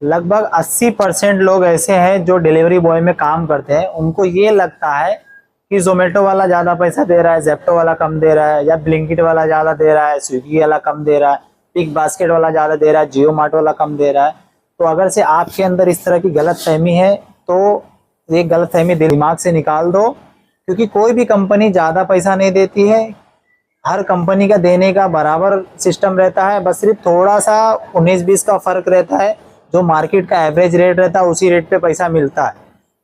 लगभग 80% लोग ऐसे हैं जो डिलीवरी बॉय में काम करते हैं, उनको ये लगता है कि जोमेटो वाला ज़्यादा पैसा दे रहा है, जेप्टो वाला कम दे रहा है, या ब्लिंकिट वाला ज़्यादा दे रहा है, स्विगी वाला कम दे रहा है, पिक बास्केट वाला ज़्यादा दे रहा है, जियो मार्ट वाला कम दे रहा है। तो अगर से आपके अंदर इस तरह की गलतफहमी है तो ये गलतफहमी दिमाग से निकाल दो, क्योंकि कोई भी कंपनी ज़्यादा पैसा नहीं देती है। हर कंपनी का देने का बराबर सिस्टम रहता है, बस सिर्फ थोड़ा सा 19-20 का फ़र्क रहता है। जो मार्केट का एवरेज रेट रहता है उसी रेट पे पैसा मिलता है,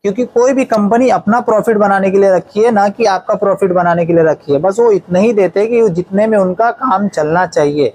क्योंकि कोई भी कंपनी अपना प्रॉफिट बनाने के लिए रखी है, ना कि आपका प्रॉफिट बनाने के लिए रखी है। बस वो इतना ही देते हैं कि जितने में उनका काम चलना चाहिए।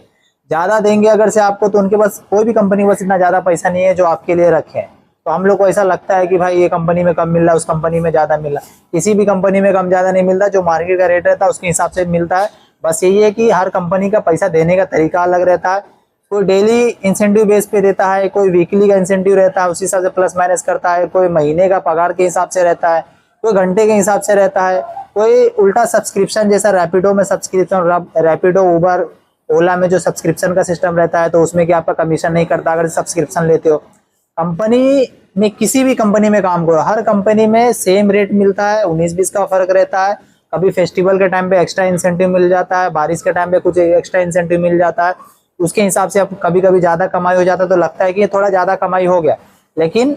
ज़्यादा देंगे अगर से आपको तो उनके पास, कोई भी कंपनी बस इतना ज़्यादा पैसा नहीं है जो आपके लिए रखें। तो हम लोग को ऐसा लगता है कि भाई ये कंपनी में कम मिल रहा है, उस कंपनी में ज़्यादा मिल रहा है। किसी भी कंपनी में कम ज़्यादा नहीं मिलता, जो मार्केट का रेट रहता है उसके हिसाब से मिलता है। बस यही है कि हर कंपनी का पैसा देने का तरीका अलग रहता है। कोई डेली इंसेंटिव बेस पे देता है, कोई वीकली का इंसेंटिव रहता है, उसी हिसाब से प्लस माइनस करता है, कोई महीने का पगार के हिसाब से रहता है, कोई घंटे के हिसाब से रहता है, कोई उल्टा सब्सक्रिप्शन जैसा रैपिडो में सब्सक्रिप्शन, रैपिडो उबर ओला में जो सब्सक्रिप्शन का सिस्टम रहता है तो उसमें कि आपका कमीशन नहीं करता अगर सब्सक्रिप्शन लेते हो। कंपनी में, किसी भी कंपनी में काम करो, हर कंपनी में सेम रेट मिलता है, 19-20 का फर्क रहता है। कभी फेस्टिवल के टाइम पे एक्स्ट्रा इंसेंटिव मिल जाता है, बारिश के टाइम पे कुछ एक्स्ट्रा इंसेंटिव मिल जाता है, उसके हिसाब से अब कभी कभी ज़्यादा कमाई हो जाता है तो लगता है कि ये थोड़ा ज़्यादा कमाई हो गया। लेकिन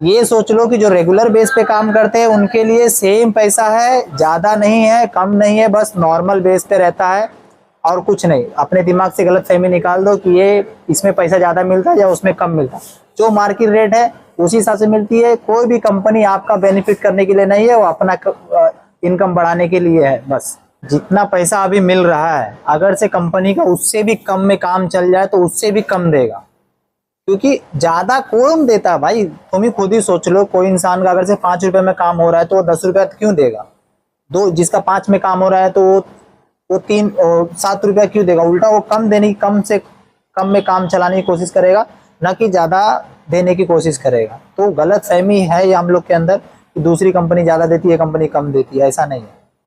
ये सोच लो कि जो रेगुलर बेस पे काम करते हैं उनके लिए सेम पैसा है, ज़्यादा नहीं है, कम नहीं है, बस नॉर्मल बेस पे रहता है और कुछ नहीं। अपने दिमाग से गलतफहमी निकाल दो कि ये इसमें पैसा ज़्यादा मिलता है या उसमें कम मिलता है। जो मार्केट रेट है उसी हिसाब से मिलती है। कोई भी कंपनी आपका बेनिफिट करने के लिए नहीं है, वो अपना इनकम बढ़ाने के लिए है। बस जितना पैसा अभी मिल रहा है अगर से कंपनी का उससे भी कम में काम चल जाए तो उससे भी कम देगा, क्योंकि ज़्यादा कौन देता है भाई। तुम ही खुद ही सोच लो, कोई इंसान का अगर से 5 रुपये में काम हो रहा है तो वो 10 रुपया क्यों देगा? दो जिसका 5 में काम हो रहा है तो वो 7 रुपया क्यों देगा? उल्टा वो कम देने की, कम से कम में काम चलाने की कोशिश करेगा, ना कि ज़्यादा देने की कोशिश करेगा। तो गलत फहमी है ये हम लोग के अंदर कि दूसरी कंपनी ज़्यादा देती है, कंपनी कम देती है, ऐसा नहीं है।